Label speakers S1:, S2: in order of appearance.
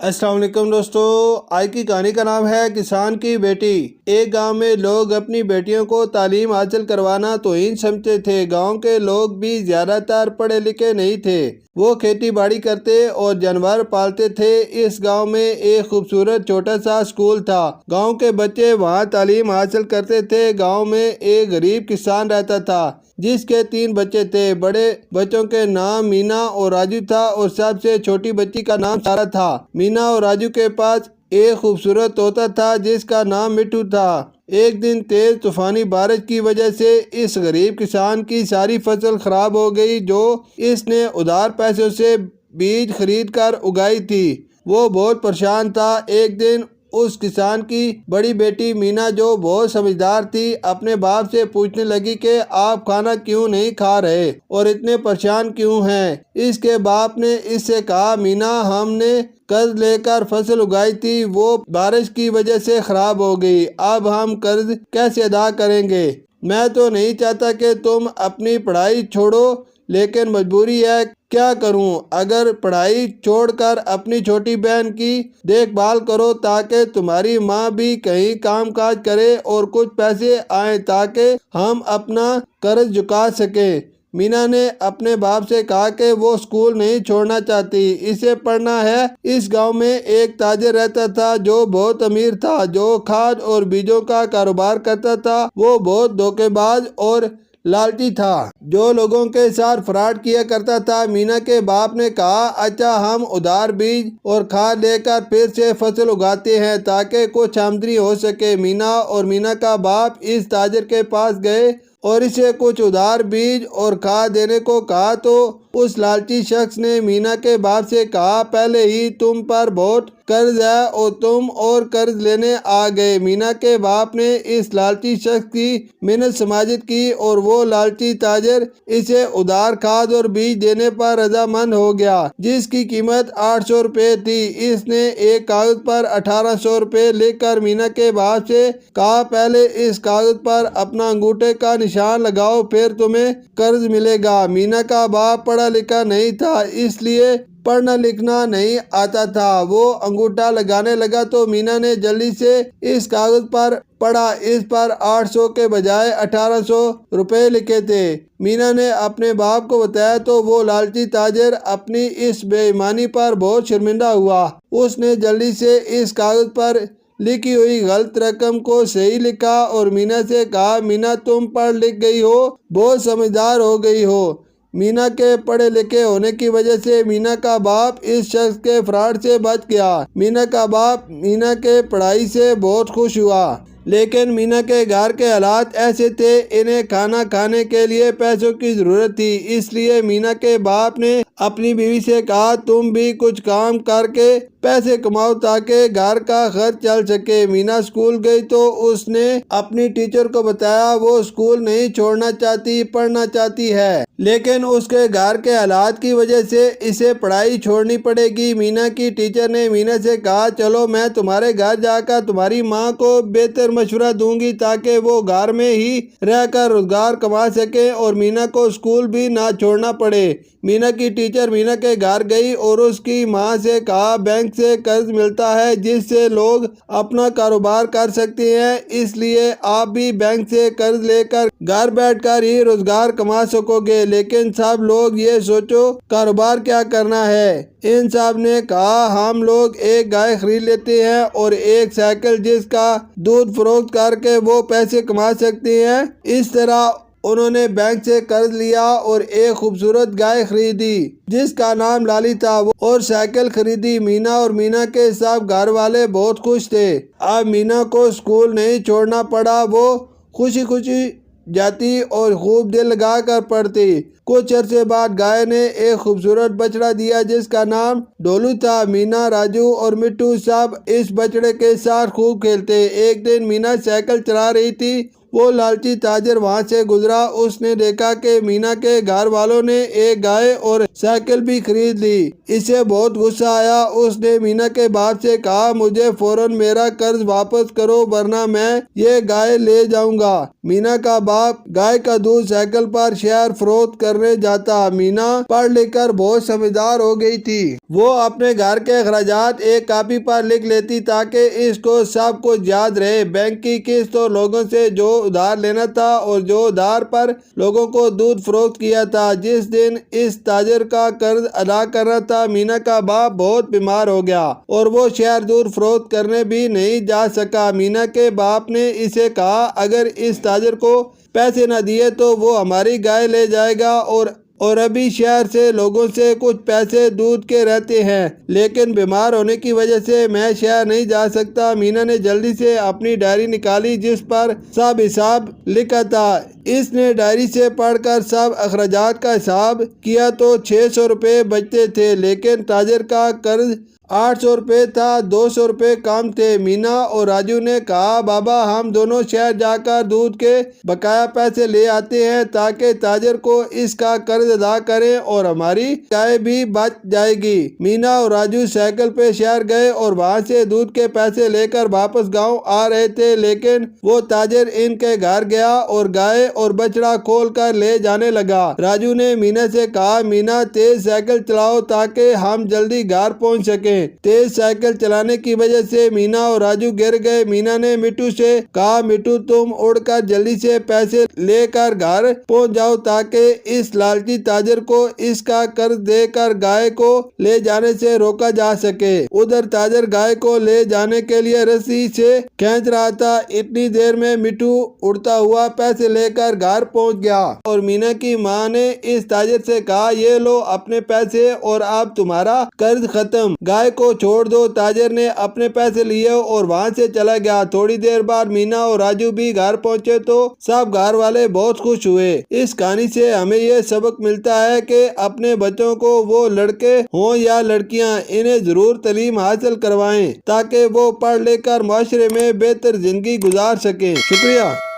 S1: السلام علیکم دوستو، آج کی کہانی کا نام ہے کسان کی بیٹی۔ ایک گاؤں میں لوگ اپنی بیٹیوں کو تعلیم حاصل کروانا توہین سمجھتے تھے۔ گاؤں کے لوگ بھی زیادہ تر پڑھے لکھے نہیں تھے، وہ کھیتی باڑی کرتے اور جانور پالتے تھے۔ اس گاؤں میں ایک خوبصورت چھوٹا سا اسکول تھا، گاؤں کے بچے وہاں تعلیم حاصل کرتے تھے۔ گاؤں میں ایک غریب کسان رہتا تھا جس کے 3 بچے تھے۔ بڑے بچوں کے نام مینا اور راجو تھا اور سب سے چھوٹی بچی کا نام سارا تھا۔ مینا اور راجو کے پاس ایک خوبصورت طوطا تھا جس کا نام مٹھو تھا۔ ایک دن تیز طوفانی بارش کی وجہ سے اس غریب کسان کی ساری فصل خراب ہو گئی جو اس نے ادھار پیسوں سے بیج خرید کر اگائی تھی۔ وہ بہت پریشان تھا۔ ایک دن اس کسان کی بڑی بیٹی مینا، جو بہت سمجھدار تھی، اپنے باپ سے پوچھنے لگی کہ آپ کھانا کیوں نہیں کھا رہے اور اتنے پریشان کیوں ہیں؟ اس کے باپ نے اس سے کہا، مینا، ہم نے قرض لے کر فصل اگائی تھی، وہ بارش کی وجہ سے خراب ہو گئی، اب ہم قرض کیسے ادا کریں گے؟ میں تو نہیں چاہتا کہ تم اپنی پڑھائی چھوڑو، لیکن مجبوری ہے، کیا کروں؟ اگر پڑھائی چھوڑ کر اپنی چھوٹی بہن کی دیکھ بھال کرو تاکہ تمہاری ماں بھی کہیں کام کاج کرے اور کچھ پیسے آئیں تاکہ ہم اپنا قرض چکا سکیں۔ مینا نے اپنے باپ سے کہا کہ وہ اسکول نہیں چھوڑنا چاہتی، اسے پڑھنا ہے۔ اس گاؤں میں ایک تاجر رہتا تھا جو بہت امیر تھا، جو کھاد اور بیجوں کا کاروبار کرتا تھا۔ وہ بہت دھوکے باز اور لالچی تھا، جو لوگوں کے ساتھ فراڈ کیا کرتا تھا۔ مینا کے باپ نے کہا، اچھا، ہم ادھار بیج اور کھاد لے کر پھر سے فصل اگاتے ہیں تاکہ کچھ آمدنی ہو سکے۔ مینا اور مینا کا باپ اس تاجر کے پاس گئے اور اسے کچھ ادھار بیج اور کھاد دینے کو کہا تو اس لالچی شخص نے مینا کے باپ سے کہا، پہلے ہی تم پر بہت قرض ہے اور تم اور قرض لینے آ گئے۔ مینا کے باپ نے اس لالچی شخص کی منت سماجت کی اور وہ لالچی تاجر اسے ادھار کھاد اور بیج دینے پر رضامند ہو گیا، جس کی قیمت 800 روپے تھی۔ اس نے ایک کاغذ پر 1800 روپے لکھ کر مینا کے باپ سے کہا، پہلے اس کاغذ پر اپنا انگوٹھے کا نشان لگاؤ، پھر تمہیں قرض ملے گا۔ مینا کا باپ پڑھا لکھا نہیں تھا، اس لیے پڑھنا لکھنا نہیں آتا تھا۔ وہ انگوٹھا لگانے لگا تو مینا نے جلدی سے اس کاغذ پر پڑھا، اس پر 800 کے بجائے 1800 روپے لکھے تھے۔ مینا نے اپنے باپ کو بتایا تو وہ لالچی تاجر اپنی اس بے ایمانی پر بہت شرمندہ ہوا۔ اس نے جلدی سے اس کاغذ پر لکھی ہوئی غلط رقم کو صحیح لکھا اور مینا سے کہا، مینا، تم پڑھ لکھ گئی ہو، بہت سمجھدار ہو گئی ہو۔ مینا کے پڑھے لکھے ہونے کی وجہ سے مینا کا باپ اس شخص کے فراڈ سے بچ گیا۔ مینا کا باپ مینا کے پڑھائی سے بہت خوش ہوا، لیکن مینا کے گھر کے حالات ایسے تھے، انہیں کھانا کھانے کے لیے پیسوں کی ضرورت تھی۔ اس لیے مینا کے باپ نے اپنی بیوی سے کہا، تم بھی کچھ کام کر کے پیسے کماؤ تاکہ گھر کا خرچ چل سکے۔ مینا اسکول گئی تو اس نے اپنی ٹیچر کو بتایا وہ اسکول نہیں چھوڑنا چاہتی، پڑھنا چاہتی ہے، لیکن اس کے گھر کے حالات کی وجہ سے اسے پڑھائی چھوڑنی پڑے گی۔ مینا کی ٹیچر نے مینا سے کہا، چلو میں تمہارے گھر جا کر تمہاری ماں کو بہتر مشورہ دوں گی تاکہ وہ گھر میں ہی رہ کر روزگار کما سکے اور مینا کو اسکول بھی نہ چھوڑنا پڑے۔ مینا کی ٹیچر مینا کے گھر گئی اور اس کی ماں سے کہا، بینک سے قرض ملتا ہے جس سے لوگ اپنا کاروبار کر سکتے ہیں، اس لیے آپ بھی بینک سے قرض لے کر گھر بیٹھ کر ہی روزگار کما سکو گے، لیکن سب لوگ یہ سوچو کاروبار کیا کرنا ہے۔ ان سب نے کہا، ہم لوگ ایک گائے خرید لیتے ہیں اور ایک سائیکل جس کا دودھ فروخت کر کے وہ پیسے کما سکتے ہیں۔ اس طرح انہوں نے بینک سے قرض لیا اور ایک خوبصورت گائے خریدی جس کا نام لالی تھا اور سائیکل خریدی۔ مینا اور مینا کے سب گھر والے بہت خوش تھے۔ اب مینا کو اسکول نہیں چھوڑنا پڑا، وہ خوشی خوشی جاتی اور خوب دل لگا کر پڑھتی۔ کچھ عرصے بعد گائے نے ایک خوبصورت بچڑا دیا جس کا نام ڈولو تھا۔ مینا، راجو اور مٹھو سب اس بچڑے کے ساتھ خوب کھیلتے۔ ایک دن مینا سائیکل چلا رہی تھی، وہ لالچی تاجر وہاں سے گزرا۔ اس نے دیکھا کہ مینا کے گھر والوں نے ایک گائے اور سائیکل بھی خرید لی۔ اسے بہت غصہ آیا۔ اس نے مینا کے باپ سے کہا مجھے فوراً میرا قرض واپس کرو ورنہ میں یہ گائے لے جاؤں گا۔ مینا کا باپ گائے کا دودھ سائیکل پر شہر فروخت کرنے جاتا۔ مینا پڑھ لکھ کر بہت سمجھدار ہو گئی تھی۔ وہ اپنے گھر کے اخراجات ایک کاپی پر لکھ لیتی تاکہ اس کو سب کچھ یاد رہے، بینک کی قسط اور لوگوں سے جو ادھار لینا تھا اور جو ادھار پر لوگوں کو دودھ فروخت کیا تھا۔ جس دن اس تاجر کا قرض ادا کرنا تھا، مینا کا باپ بہت بیمار ہو گیا اور وہ شہر دودھ فروخت کرنے بھی نہیں جا سکا۔ مینا کے باپ نے اسے کہا اگر اس تاجر کو پیسے نہ دیے تو وہ ہماری گائے لے جائے گا اور ابھی شہر سے لوگوں سے کچھ پیسے دودھ کے رہتے ہیں، لیکن بیمار ہونے کی وجہ سے میں شہر نہیں جا سکتا۔ مینا نے جلدی سے اپنی ڈائری نکالی جس پر سب حساب لکھا تھا۔ اس نے ڈائری سے پڑھ کر سب اخراجات کا حساب کیا تو 600 روپے بچتے تھے، لیکن تاجر کا قرض 800 روپے تھا، 200 روپے کم تھے۔ مینا اور راجو نے کہا بابا ہم دونوں شہر جا کر دودھ کے بقایا پیسے لے آتے ہیں تاکہ تاجر کو اس کا قرض ادا کریں اور ہماری گائے بھی بچ جائے گی۔ مینا اور راجو سائیکل پہ شہر گئے اور وہاں سے دودھ کے پیسے لے کر واپس گاؤں آ رہے تھے، لیکن وہ تاجر ان کے گھر گیا اور گائے اور بچڑا کھول کر لے جانے لگا۔ راجو نے مینا سے کہا مینا تیز سائیکل چلاؤ تاکہ ہم جلدی گھر پہنچ سکیں۔ تیز سائیکل چلانے کی وجہ سے مینا اور راجو گر گئے۔ مینا نے مٹو سے کہا مٹو تم اڑ کر جلدی سے پیسے لے کر گھر پہنچ جاؤ تاکہ اس لالچی تاجر کو اس کا قرض دے کر گائے کو لے جانے سے روکا جا سکے۔ ادھر تاجر گائے کو لے جانے کے لیے رسی سے کھینچ رہا تھا۔ اتنی دیر میں مٹو اڑتا ہوا پیسے لے کر گھر پہنچ گیا اور مینا کی ماں نے اس تاجر سے کہا یہ لو اپنے پیسے اور اب تمہارا قرض ختم، گائے کو چھوڑ دو۔ تاجر نے اپنے پیسے لیے اور وہاں سے چلا گیا۔ تھوڑی دیر بعد مینا اور راجو بھی گھر پہنچے تو سب گھر والے بہت خوش ہوئے۔ اس کہانی سے ہمیں یہ سبق ملتا ہے کہ اپنے بچوں کو وہ لڑکے ہوں یا لڑکیاں انہیں ضرور تعلیم حاصل کروائیں تاکہ وہ پڑھ لکھ کر معاشرے میں بہتر زندگی گزار سکیں۔ شکریہ۔